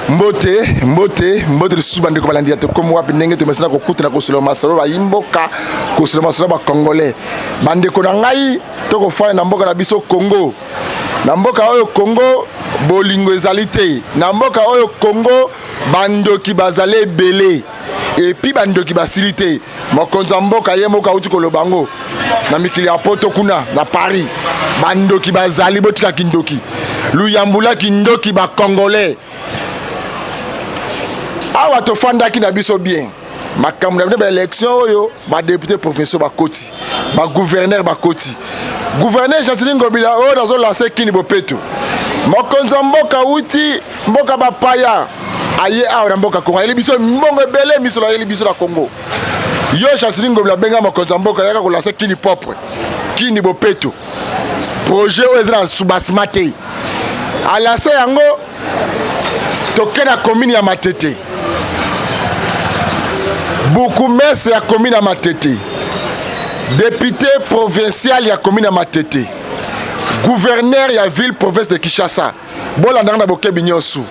mbote lisusu bandeko balandi te comme wapi ndenge to mesana ko kutana ko solo masolo ba imboka ko solo masolo ba congolais bandeko na ngai to ko fa na mboka na biso Congo na mboka oyo Congo bolingo ezali te na mboka oyo Congo bandoki bazale belé et puis bandoki basilité mokonza mboka ye moka uti ko lobango na mikili ya poto kuna na Paris bandoki bazali botika kindoki luyambula kindoki ba congolais awa to fanda ki na biso bien makambo na ba élection oyo ba député provinciaux ba koti ba gouverneur ba koti gouverneur Jantini Ngobila oyo dazo lancer kini bopeto mokonza mboka uti mboka ba paya aye awa na mboka Congo ele biso mbongo belé miso la ele biso la Congo yo Jantini Ngobila benga mokonza mboka yaka ko lancer kini propre kini bopeto projet oyo ezra subasmate a lancer yango tokena commune ya Matete beaucoup messe ya commune ya Matete député provincial ya commune ya Matete gouverneur ya ville province de Kinshasa bola ndanga bokebi nyosu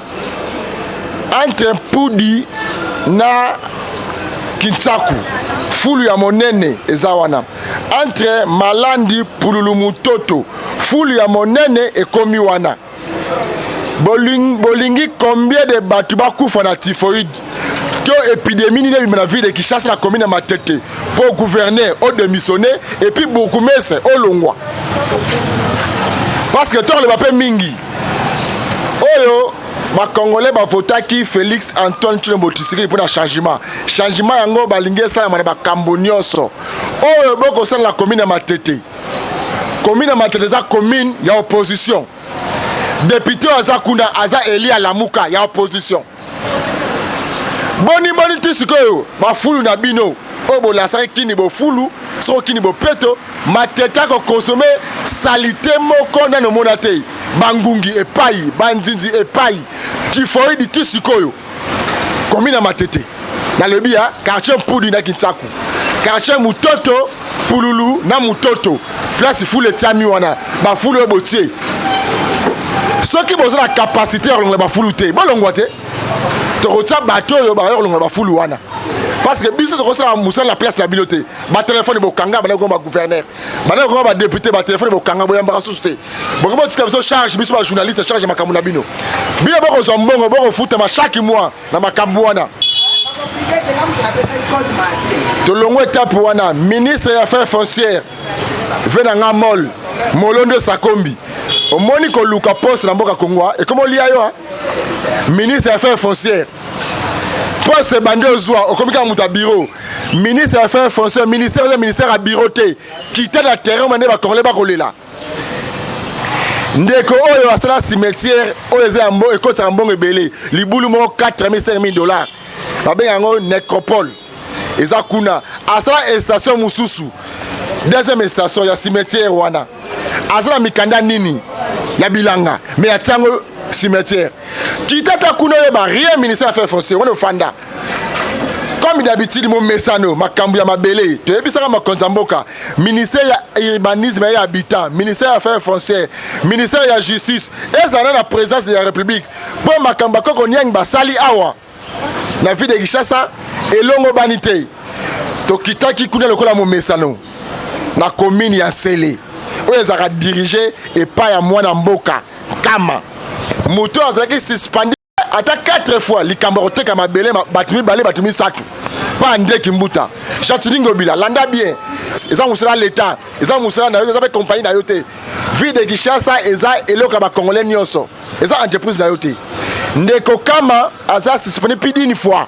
entre Pudi na Kintsaku fulu ya monene ezawana entre Malandi Pululu Mutoto fulu ya monene ekomi wana bolingi combien de batu bakufa na typhoïde to épidémie ni na ville de Kinshasa la commune de Matete pour gouverneur au démissionner et puis beaucoup messe au longwa parce que toi le bapé mingi oyo ba congolais ba votaki Félix Antoine Tshilombo Tshisekedi pour un changement yango balingi sala na ba kambonioso oyo boko sala la commune de Matete za commune ya opposition député Azakuna Aza Eli Alamuka ya opposition boni tisikoyo ba fulu na bino obo la sa kini bo fulu so kini bo peto Matete ko consommer salité moko na no monate bangungi epai banzinzi epai typhoïde tisikoyo commune na Matete na lebia quartier Pudi na Kintsaku quartier Mutoto Pululu na Mutoto place fulu tiami wana ba fulu ebotie ceux qui ont la capacité de ba fulu te bolongwa te to rota bateau yo ba rolonga ba fulu wana parce que biso to rosala musa la place la biloté ba téléphone bo kanga ba ko ba gouverneur ba député ba téléphone bo kanga bo yamba susté bo ko tika biso charge biso ba journaliste charge makambo na bino bino ba ko zombongo ba ko futa ma chaque mois na makambo wana to longo étape wana ministre des affaires foncières venanga mol Molondo Sakombi omoni ko luka poste na mboka Congo et comme liya yo ministre des affaires foncières poste bande ozwa okomika muta bureau ministre des affaires foncières ministère à bureauté quitter la terrain mané ba congolais ba kolela ndeko oyo asala cimetière oyo ezambo ekota mbongo ebele libulu mo 4,5 $. Ba bengango nécropole ezakuna asala station mususu deuxième station ya cimetière wana asala mikanda nini ya bilanga mais atango cimetière kitata kuna ba rien ministère affaires foncières wana fanda comme d'habitude mon mesano makambu ya mabele to ebisaka makonza mboka ministère ya urbanisme et habitat ministère affaires foncières ministère ya justice ezana la présence de la république pour makamba koko nyang basali awa na ville de Kinshasa elongo banité to kitaki kuna lokola mon mesano na commune ya Sele oyo ezaka diriger et pas ya mwana mboka kama moto azalaki suspendé ata 4 fois likambo koteka mabele batumi bale batumi satu pa ndeki mbuta Jantini Ngobila landa bien eza musala l'état eza musala na yo eza compagnie na yo te ville de Kinshasa eza eloka ba congolais nyonso eza entreprise na yo te ndeko kama aza suspendé plus d'une fois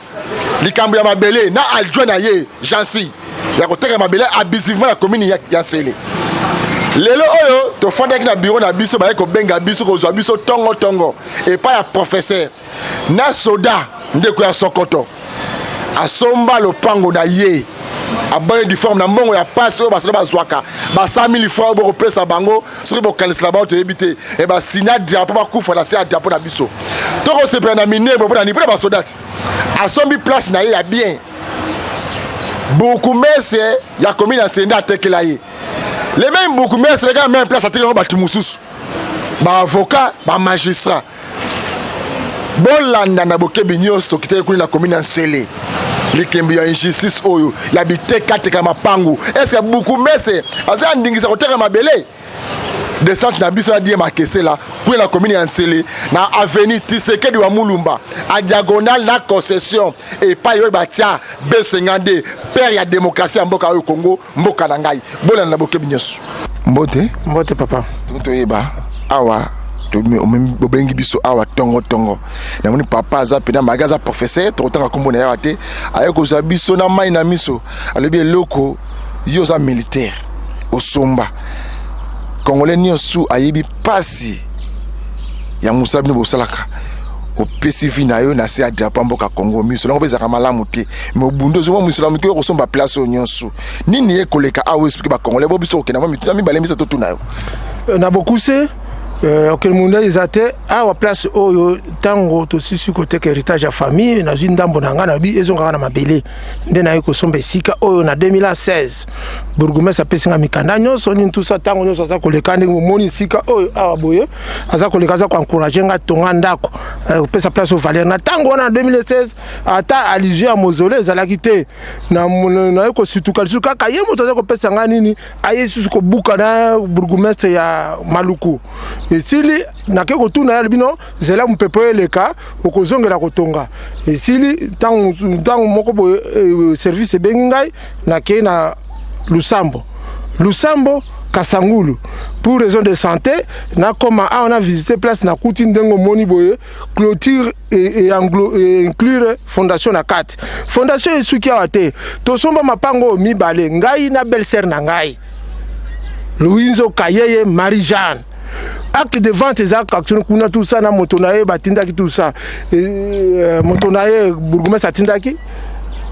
likambo ya mabele na adjoint na ye Jansi ya koteka mabele abusivement la commune ya Sele lelo oyo to fondaki na bureau na biso ba ko benga biso ko zwa biso tongo et pas ya professeur na soda ndeko ya Sokoto asomba lopango na ye aboye du forme na mbongo ya passe oyo basoda bazwaka ba 100,000 francs bo pesa bango soki bo kanisla ba to ebité e ba signa diapo ba kufa na se diapo na biso to ko se prendre mine bo na ni ba soda asombi place na ye ya bien beaucoup messe ya commune asenda tekela ye les mêmes beaucoup mais c'est quand même place à tirer ba tumususu ba avocat ba magistrat bolanda na bokebi nyonso kiteke kuni na commune ya Nsele likembi ya injustice oyo ya biteka teka mapangu est-ce que beaucoup mese aza ndingisa koteka mabele descente na biso na die makese la kuni na commune ya Nsele na avenue Tshisekedi wa Mulumba a diagonale na concession et pas yo batia B52 père ya démocratie mboka oyo Congo mboka na ngai bolanda na bokebi nyonso mbote papa to yeba awa bobengi biso awa tongo na moni papa aza pena magaza professeur to tanga kombo na yawa te aye ko za biso na mai na miso alebi eloko yo za militaire osomba congolais nyonso ayebi pasi ya musabi no bosalaka o PCV na yo na se a drapeau mboka Congo miso longo bezaka malamu te mais obundo zo mo musulamu ko kosomba place nyonso nini ekoleka awo explique ba congolais bo biso okena mo mituna mi balemisa to tuna yo na bokuse auquel monde izate awa place oyo tango to sisi côté héritage ya famille na zindambo na ngana bi ezonga na mabele nde na yiko sombe sika oyo na 2016 bourgmestre apesinga mikanda nyonso ni tout ça tango nyonso za koleka ndenge moni sika oyo awa boye aza koleka za ko encourager nga tonga ndako pesa place au Valère na tango na 2016 ata allusion à mausolée ezalaki te na yiko situka lisuka kaye moto za ko pesa nga nini aye susu ko buka na bourgmestre ya Maluku esili nakeko tuna ya bino zela mpepo eleka okozongela kotonga esili tango moko bo service bengi ngai nake na Lusambo Kasangulu pour raison de santé na comment on a visité place na kuti ndengo moni boye clôture et inclure fondation na 4 fondation esuki awate to somba mapango mibale ngai na belle-sœur na ngai Louinzo Kayeye Marie-Jeanne acte de vente et action kuna tout ça na motonaye batindaki tout ça motonaye bourgmestre atindaki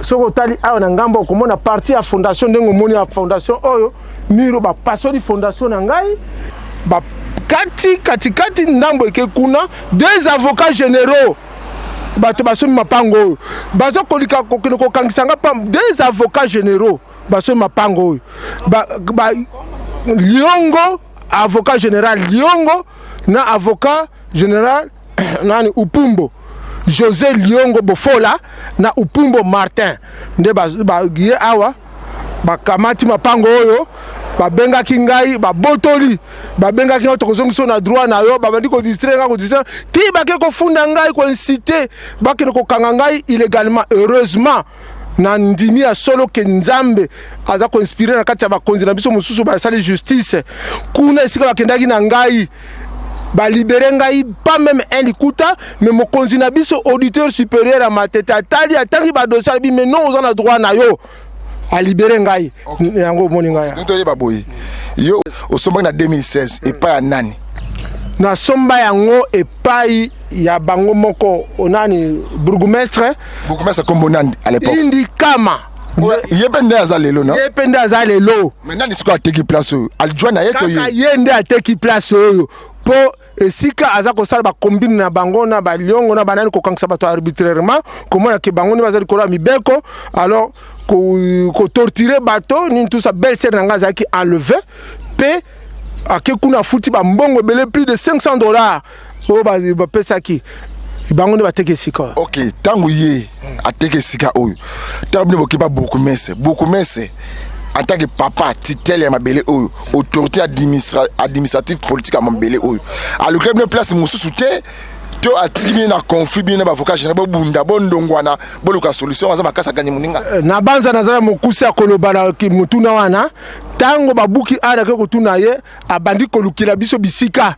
soko tali awa na ngambo komona parti ya fondation ndengo moni ya fondation oyo miro ba pasoli fondation na ngai ba kati ndambo eke kuna deux avocats généraux bato basomi mapango oyo bazo kolika ko kangisanga pa deux avocats généraux basomi mapango oyo ba Liongo avocat général Liongo na avocat général nani Upumbo José Liongo Bofola na Upumbo Martin nde ba giye awa ba kamati mapango oyo ba benga kingai ba botoli ba benga kinga tokozongiso na droit na yo ba bandi ko distraire ti ba ke ko funda ngai ko inciter ba ke ko kanga ngai illégalement heureusement na ndimi ya solo ke nzambe aza ko inspirer na kati ya bakonzi na biso mususu ba sali justice kuna esika bakendaki na ngai ba libérer ngai pas même un likuta mais mokonzi na biso auditeur supérieur à matete atali atangi ba dossier bi mais non on a droit na yo a libérer ngai yango moni ngai to yeba boy yo osomba na 2016 et pas ya nani na somba yango epai ya bango moko onani bourgmestre kombo nani à l'époque Indikama yepende azalelo na yepende azalelo maintenant nisiko ateki place aljoina yeto kaka yende ateki place oyo po esika aza kosala ba combine na bango na ba liongo na banani ko kankisa bato arbitrairement komona ke bango ni bazali kola mibeko alors ko torturer bato ni tout ça belle-sœur nanga zaki enlevé pe akekuna futi ba mbongo belé plus de $500 o ba pesaki bango ne bateke sika. OK, tangu ye ateke sika oyo. Tangu ne bokiba beaucoup messe en tant que papa titel ya mabele oyo autorité administrative politique à mabele oyo. A le club ne place mususu te to atiki na conflit bien na avocat général bunda bondongwana boluka solution aza makasa gagner muninga. Na banza nazala mokusi akoloba na ki mutuna wana tango babuki ana ke kotuna ye abandi kolukila biso bisika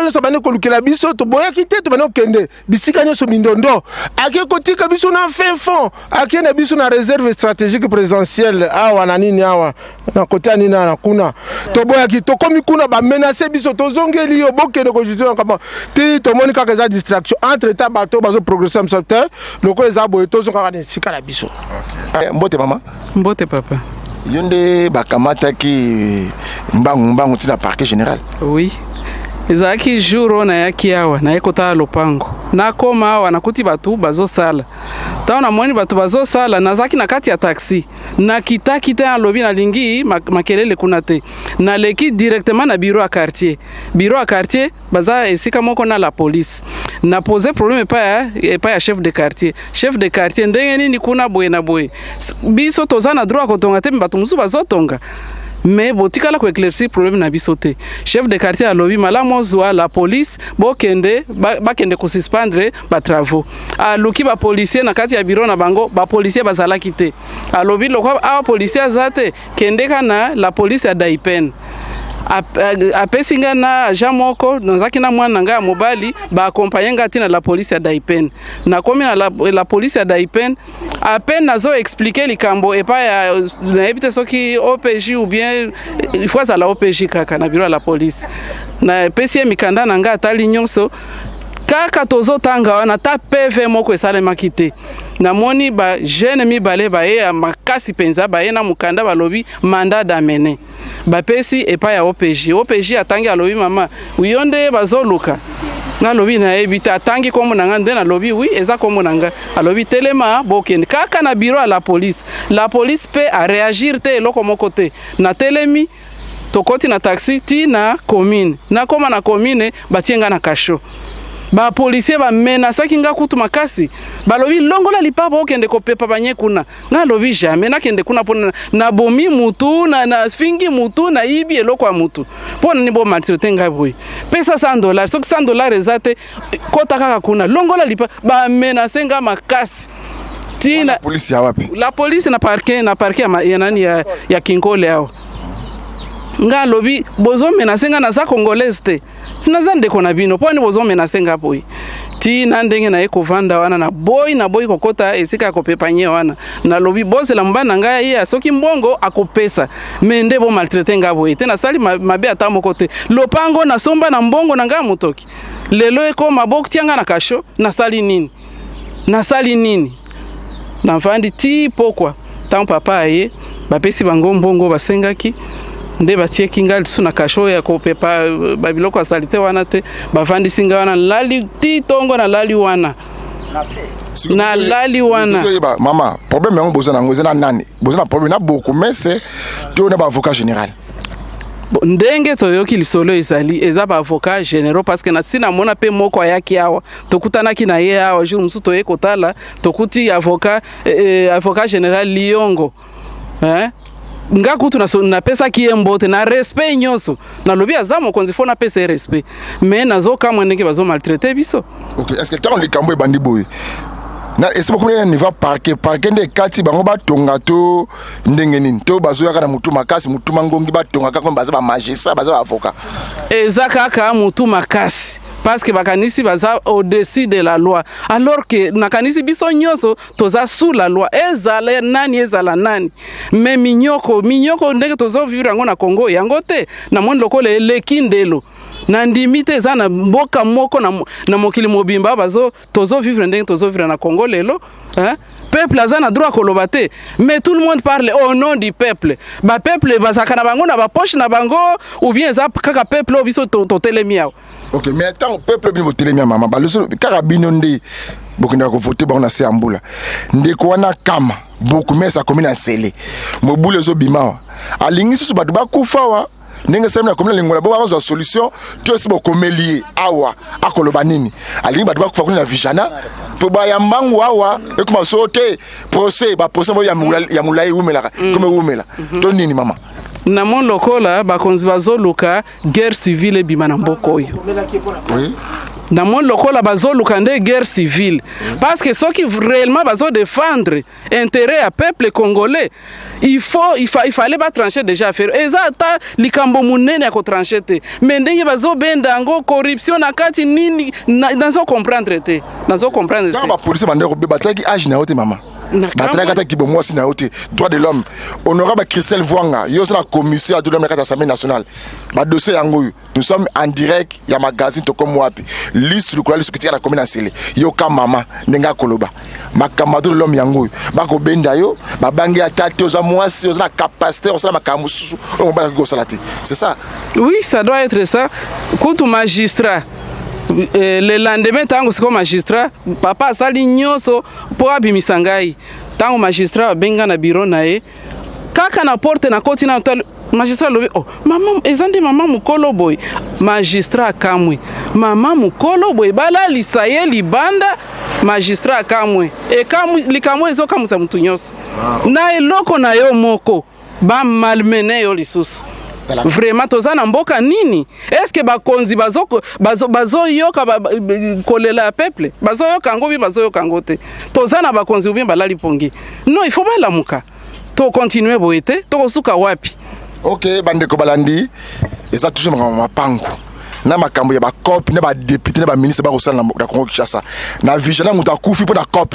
nyonso bandi kolukila biso to boyaki te to bandi okende bisika nyonso mindondo ake kotika biso na fin fond ake na biso na réserve stratégique présidentielle awa na nini awa na kota nini na kuna to boyaki to komi kuna ba menacer biso to zongeli yo bokende ko justice kama ti to moni kaka za distraction entre ta bato bazo progresser am secteur loko eza boye to zo kaka sika na biso. OK, mbote mama mbote papa yonde bakamata ki mbangu tina parquet général. Oui. ezalaki jour oyo nayaki awa naye kotala lopango nakoma awa nakuti bato bazosala ntango namoni bato bazosala nazalaki na kati ya taxi nakitaki te nalobi nalingi makelele kuna te naleki directement na bureau ya quartier baza esika moko na la police na pose problème epai ya chef de quartier ndenge nini kuna boye na boye biso toza na droit kotonga te bato mosusu bazotonga mais botikala ko éclaircir problème na biso te chef de quartier alobi malamu ozwa la police bokende bakende ko suspendre ba travaux aluki ba policier na kati ya bureau na bango ba policier bazalaki te alobi lokwa a policier azate kende kana la police ya Daipen apesinga na agent moko nzaki na mwana nga mobali ba accompagner ngati na la police ya Daipen na komi na la police ya Daipen à peine nazo expliquer likambo et pas na ebite soki OPJ ou bien il faut ça la OPJ kaka na bureau ya la police na pesi mikanda na nga atali nyonso kaka tozotanga wana ta PV moko esalemaki te namoni ba jeune mibale baye ya makasi penza baye na mukanda balobi mandat d'amener bapesi epai ya OPJ atangi alobi mama uyonde bazoluka ngalobi na ebita atangi komo nanga nde nalobi oui eza komo nanga alobi telema bokende kaka na bureau ya la police peut a réagir te eloko moko te na telemi tokoti na taxi ti na commune na koma na commune batienga na kasho ba policier ba menasaki nga kutu makasi balobi longola lipa bokende kopepa banye kuna nga lobi jamais nakende kuna pona na bomi mutu na sfingi mutu na ibi eloko ya mutu pona ni bo maltraiter nga boy pesa $100 soki $100 ezate kota kaka kuna longola lipa ba menase nga makasi tina police ya wapi la police na parquet ya nani ya Kinkole yao nga lobi bozo menasenga na za congolaise te sinaza ndeko na bino poni bozo menasenga boy ti na ndenge na ekovanda wana na boy kokota esika kopepanye wana na lobi boze la mbana nga ya soki mbongo akopesa mende bo maltraiter nga boy te na sali mabe ata moko te lopango na somba na mbongo na nga mutoki lelo eko maboko tianga na kasho na sali nini na mfandi ti pokwa tant papa aye bapesi bango mbongo basengaki nde batie kinga lisu na kasho ya kopepa babiloko asalite wana te bavandi singa wana lali ti tongo na lali wana mama problème yango boza nango eza na nani boza na problème na beaucoup mais c'est to na ba avocat général ndenge toyoki lisolo ezali eza ba avocat généraux parce que na sina mona pe moko ayaki awa tokutanaki na ye awa jour musu toye kotala tokuti avocat général Liongo nga kutu na pesa kiembote na respect nyonso na lobi azamo konzi fona pesa respect mais nazo kama ndenge bazo maltraiter biso. OK, est-ce que tant les kambo bandi boy na ese bako na niveau parquet nde kati bango batonga to ndenge nini to bazo yaka na mutu makasi mutu mangongi batonga kaka baza ba magistrat baza ba avocat ezaka ka mutu makasi parce que bakanisi baza au-dessus de la loi alors que nakanisi biso nyonso toza sous la loi ezala nani mais minyoko ndenge tozo vivre ngo na Congo yango te na monde lokole elekindelo na ndimite eza na mboka moko na mokili mobimba bazo tozo vivre ndenge tozo vivre na Congo lelo peuple aza na droit koloba te mais tout le monde parle au nom du peuple ba peuple bazaka na bango na ba poche na bango ou bien za kaka peuple biso totelemi awa. OK, mais tant peuple bino botelemi mama baloso kaka bino nde bokenda ko voter bango na Seambula ndeko wana kama beaucoup mais ça commune en Sele mobule zo bimawa alingi susu batu bakufa wa ndenge semna commune lingola bo bazo solution to si bokomeli awa akoloba nini alingi batu bakufa kuna vijana po ba ya mbangu awa ekuma sote procès ya mulai umela comme umela to nini mama na mon lokola bakonzi bazoluka guerre civile bima na mboko oyo. Oui. Na mon lokola bazoluka nde guerre civile parce que ceux qui réellement bazo défendre intérêt à peuple congolais il fallait pas trancher déjà faire ezata likambo munene ya ko trancher te mais ndenge bazo benda ngo corruption na kati nini nazo comprendre te quand ba police bande ko bataki age na ote mama batala kata kibo mwasi na yote droit de l'homme honorable Christelle Vwanga yo c'est la commission à droit de l'homme à l'Assemblée nationale ba dossier yango nous sommes en direct ya magazine to comme wapi liste le liste qui la commune asele yo ka mama ndenga koloba makamba droit de l'homme yango ba ko benda yo ba bangi atate aux mwasi aux la capacité aux la makamusu on ba ko salate c'est ça. Oui, ça doit être ça. Quand magistrat le lendemain tango siko magistrat papa sali nyoso po abimisa ngai tango magistrat benga na bureau na ye kaka na porte na koti na magistrat lobi oh mama ezande mama mukolo boy magistrat kamwe mama mukolo boy bala lisaye libanda magistrat kamwe e kamwe likamwe zo kamusa mtu nyoso na eloko na yo moko ba malmene yo lisusu. Vraiment tozana mboka nini? Est-ce que bakonzi bazo yoka kolela peuple? Bazo yoka ngobi bazo yoka ngote. Tozana bakonzi ubien balali pongi. Non, il faut pas la muka. To continuer boete, to kosuka wapi. OK, bandeko balandi, eza toujours mapango. Na makambo ya ba COP, na ba député, na ba ministre ba kosala na Congo Kinshasa. Na vigilance mutakufi po na COP.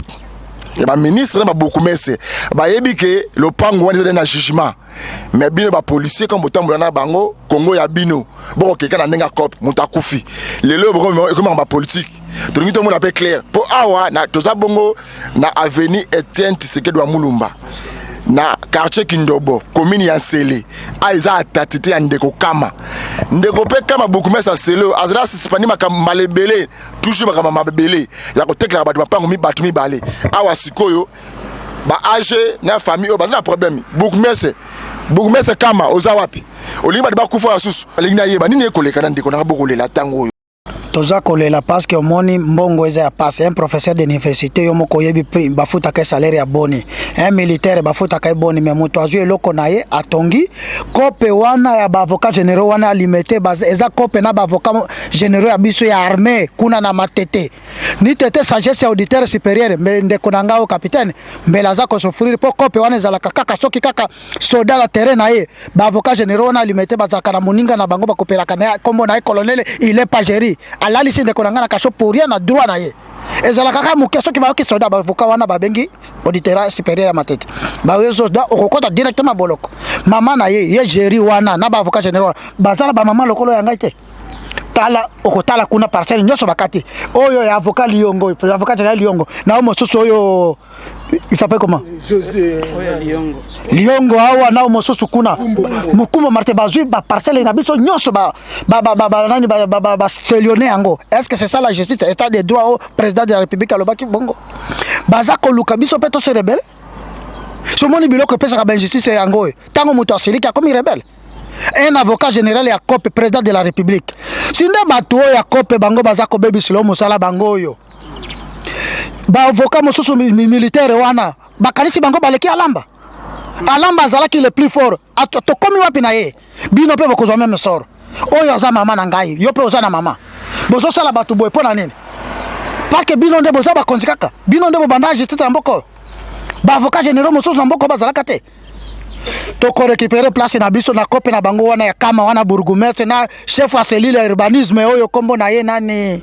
Et ba ministre na beaucoup messe ba yebi ke le pango wana na jugement mais bino ba policier comme botambola na bango Congo ya bino bon quelqu'un na ndenga cop mutakufi lelo comme ba politique to ngi to mo na pe clair po awa na toza bongo na avenue Etienne Tshisekedi wa Mulumba na quartier Kindobo commune ya Nsele aiza atatite ya ndeko kama ndeko pe kama beaucoup messe à selo azra sipani malebele toujours makama mabele ya ko tekla ba pango mi batu mi balé awa sikoyo ba age na famille o bazana problème beaucoup messe kama ozawapi olimba de ba kufa ya susu alingina yeba nini ekoleka na ndeko na bokolela tango toza kolela parce que omoni mbongo eza ya passe un professeur d'université yo moko yebi prime bafuta ka salaire ya boni un militaire bafuta ka boni mais moto azu eloko na ye atongi kope wana ya ba avocat généraux wana alimete eza kope na ba avocat généraux ya biso ya armée kuna na matete ni tete sagesse auditeur supérieur ndeko nanga o capitaine mbela za ko souffrir po kope wana ezala kaka soki kaka soldat la terrain na ye ba avocat généraux wana alimete bazaka na moninga na bango bakopelaka na kombo na colonel il est pas géré alali sinde konanga na kasho pour rien na droit na ye ezala kaka mukeso ki ba ki soda ba avocat wana ba bengi auditeur supérieur ya matete ba yeso da okokota directement boloko mama na ye geri wana na ba avocat général bazala ba mama lokolo ya ngaite tala okotala kuna parcelle nyoso bakati oyo ya avocat Liongo avocat général Liongo na omo soso oyo il s'appelle comment José Liongo awa na omo soso kuna mukumbo marte bazui ba parcelle na biso nyoso ba nani ba stelioné yango. Est-ce que c'est ça la justice état des droits au président de la République alobaki bongo baza ko luka biso peto se rebelle so moni biloko pesa ka ben justice yango tango muto asilika comme rebelle. Un avocat général ya COP président de la République sinde bato ya COP bango baza ko bebi silo musala bango yo ba avocat mosusu militaire wana bakanisi bango baleki alamba zalaki le plus fort to komi wapi na ye bino pe bokozwa même sort oyo za mama na ngai yo pe oza na mama bozo sala bato boy pona nini parce que bino nde boza ba konzikaka bino nde bobanda justice mboko ba avocat général mosusu na mboko bazalaka te toko récupérer place na biso na kope na bango wana ya kama wana bourgmestre na chef wa cellule ya urbanisme oyo kombo na ye nani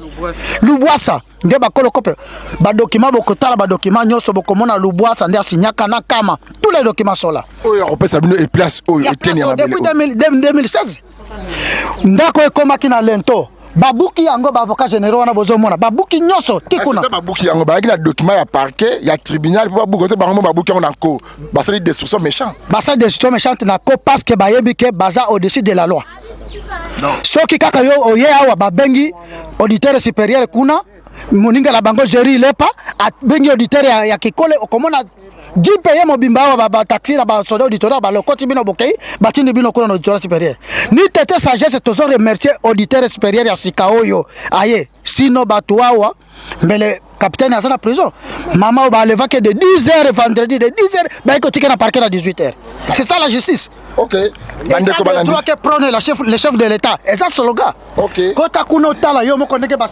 Lubwasa nde bakolo kope ba document bokotala ba document nyoso bokomona Lubwasa nde asinyaka na kama tous les documents sont là oyo opesa bino et place oyo eteni ya depuis 2016 ndako ekomaki na lento babuki yango ba avocat généraux wana bozomona babuki nyoso tikuna babuki yango ba na document ya parquet ya tribunal pour babuki bango babuki yango na ko basali destruction méchant basali destruction méchante na ko parce que bayebi ke baza au-dessus de la loi soki kaka yo oye awa babengi auditeur supérieur kuna moninga la bango géri lepa bengi auditeur ya kikole okomona Jipe ye mobimba ba taxi la ba soda auditeur ba lokoti bino bokei batindi bino kuna auditeur supérieur ni tete sagesse tozo remercier auditeur supérieur ya sikaoyo aye sino batuawa mbele capitaine à la prison maman va lever que de 10h vendredi de 10h ba ikotika na parquet à 18h c'est ça la justice. OK bande ko balandi droit que prône le chef de l'état et ça slogan. OK kota kuno tala yo moko ndeke bas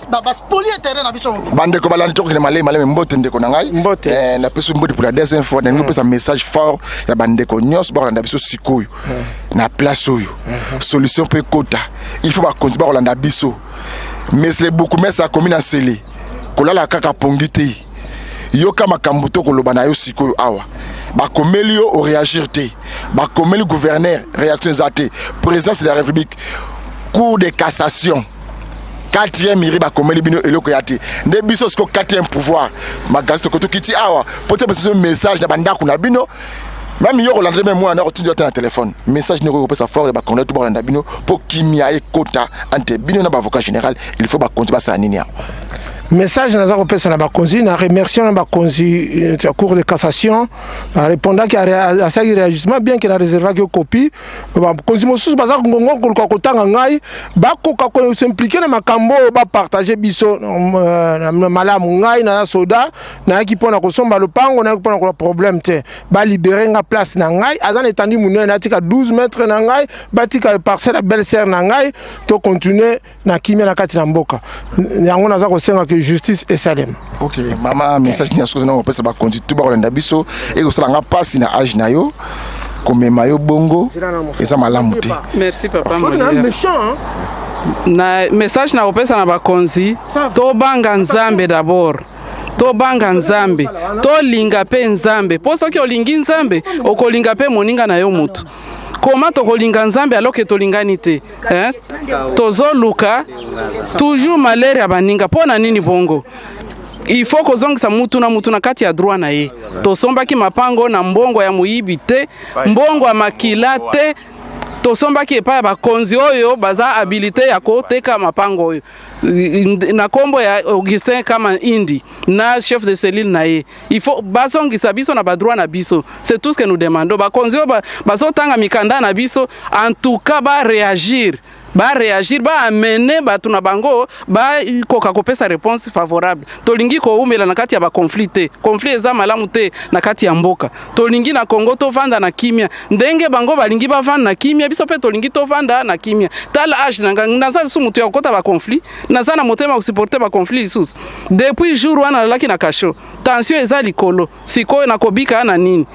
polier terrain na biso bande ko balandi to ko malé mbote ndeko na ngai mbote na peso mbote pour la deuxième fois na ngopesa message fort ya bande ko nyos ba kolanda biso sikoyo na place oyo solution pe kota il faut ba continuer ba kolanda biso mais c'est beaucoup mais ça commune à Sélé kolala kaka pongité yoka makambo to koloba na yo sikoyo awa bakomeli yo o réagir te bakomeli gouverneur réaction zate présidence de la République cour de cassation 4e mairie bakomeli bino eloko ya te nde biso siko 4e pouvoir magazine ko to kiti awa peut-être ce message na bandako na bino même yo Rolando même moi na otindio ta téléphone message ne ko pesa fort ba connaître tout Rolando bino pour kimia et quota entre bino na avocat général il faut ba continuer ça nini message na zako pesa na bakonzi na remerciant na bakonzi la cour de cassation répondant qu'il a ça réagissement bien qu'il a réservé que copie bakonzi mosusu baza ngongo ko kotanga ngai bakoka ko s'impliquer na makambo ba partager biso malamu ngai na soda na ki pona ko somba lopango na ki pona ko problème te ba libérer nga place na ngai azan étendu munene na tika 12 mètres na ngai ba tika parcelle belle sœur na ngai to continuer na kimia na kati na mboka yango na zako senga justice et salem. Ok, maman message ni asko na opesa ba konti tout ba Rolanda biso et ko sala nga passe na âge na yo comme mayo bongo eza malamu te. Merci papa méchant. Na message na opesa na ba konzi to banga nzambe d'abord. To banga nzambe to linga pe nzambe po soki olingi nzambe okolinga pe moninga na yo mutu. Comment tokolinga nzambe alors que tolingani te tozo luka toujours malheur ya baninga pona nini bongo il faut kozongisa mutu na kati ya droit na ye tosombaki mapango na mbongo ya muyibi te mbongo ya makila te tosombaki epa ya bakonzi oyo baza habilité ya koteka mapango oyo na kombo ya Augustin kama indi na chef de cellule na ye il faut basongisa biso na badroit na biso c'est tout ce que nous demandons bakonzi oyo bazotanga mikanda na biso en tout cas ba réagir ba amener batu na bango ba koka kopesa réponse favorable tolingi ko umela na kati ya ba conflit eza malamu te na kati ya mboka tolingi na Congo to vanda na kimia ndenge bango balingi ba vanda na kimia biso pe tolingi to vanda na kimia tala age na za su mutu ya kota ba conflit na za na motema ko supporter ba conflit sus depuis jour wana laki na kasho tension eza likolo siko na kobika na nini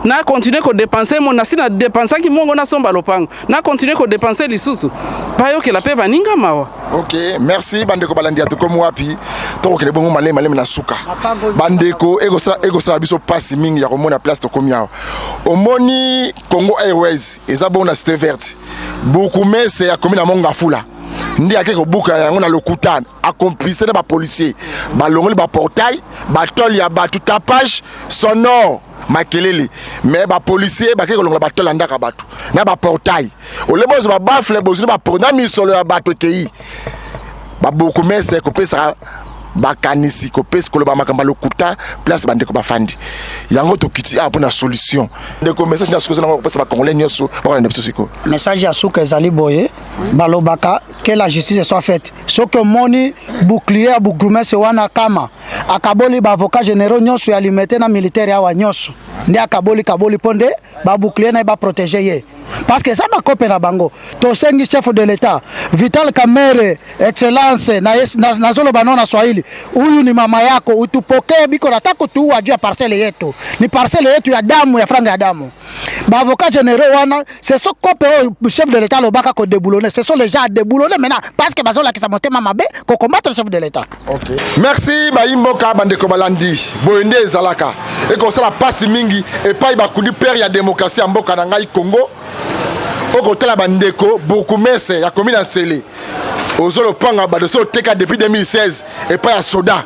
na continuer ko dépenser mon asina dépenser ki mongo na somba lopango na continuer ko dépenser lisusu payo ke la pe baninga mawa. Ok, merci bandeko balandi atoko mwapi to ke bongo malema na suka bandeko ego sa biso passe mingi ya komona place to komiao omoni Congo Airways eza bona cité verte beaucoup mais c'est ya komina monga fula ndi akeko buka yango na lokuta accomplice na ba policier balongoli ba portail ba tol ya ba tout tapage sonore makelele mais ba policier ba keko longa ba tol andaka batu na ba portail olebozo ba bafle bozo ba portail misolo ya batu kei ba beaucoup mais c'est ko pesa bakanisi ko pesa ko ba makamba lokuta place bandeko bafandi yango to kiti a pona solution ndeko message na sukoza na ko pesa ba congolais nyoso ba na biso siko message ya suka ezali boye balobaka que la justice soit faite ce que moni bouclier à bouclier se wana kama akaboli ba avocat généraux nyoso ya limité na militaire ya wa nyoso ndi akaboli ponde ba bouclier na ba protéger ye parce que ça ba kopé na bango to sengi chef de l'état Vital Kamerhe excellence na zolo banona Swahili huyu ni mama yako utupokee biko nataka tu ajue parcelle yetu ni parcelle yetu ya damu ya franga ya damu ba avocat généraux wana c'est ce kopé chef de l'état lo baka ko déboulonner ce sont les gens à déboulonner maintenant parce que bazola ki sa motema mabe ko combattre le chef de l'état. OK merci Bayimboka bandeko balandi boyende ezalaka et comme ça la passe mingi et pas bakundi père ya démocratie en mboka na ngai Congo oko tala bandeko beaucoup messe ya commune Nsele ozolo panga ba de so teka depuis 2016 et pas ya soda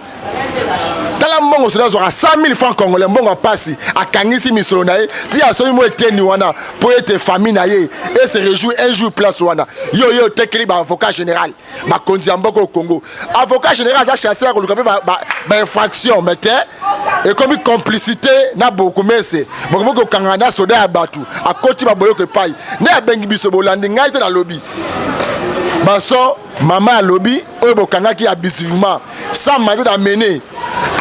tala mbongo soda zo 100 000 francs congolais mbongo pasi akangisi misolo na ye ti asomi mo eteni wana pour être famille na ye et se réjouir un jour place wana yo tekeli ba avocat général ba konzi mboko au Congo avocat général za chasser ko luka ba infraction mais et comme complicité na beaucoup messe beaucoup kangana soda ya batu akoti ba boyo ke pai na bengi biso bolandi ngai te na lobby baso mama lobby oyo bokangaki abusivement sans mandat d'amener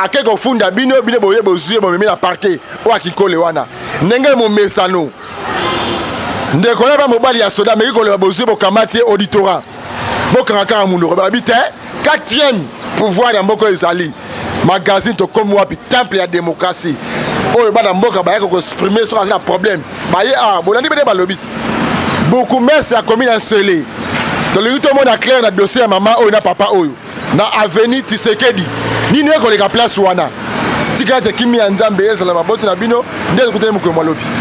akeko funda bino boye bozuye bomemi na parquet o akikole wana ndenge mo mesano ndeko na ba mobali ya soda mais ikole bozuye bokamati auditorat bokangaka mundu ba bité 4e pouvoir ya mboko ezali magazine to comme wapi temple ya démocratie oyo bana mboka ba yako exprimer sur un problème ba ye bolandi bede ba lobby beaucoup merci à commune Nsele dans le tout monde a clair na dossier maman oyo na papa oyo na avenue Tshisekedi nini eko leka place wana tika ete kimi ya nzambe ezala maboti na bino nde tokutani mokolo malobi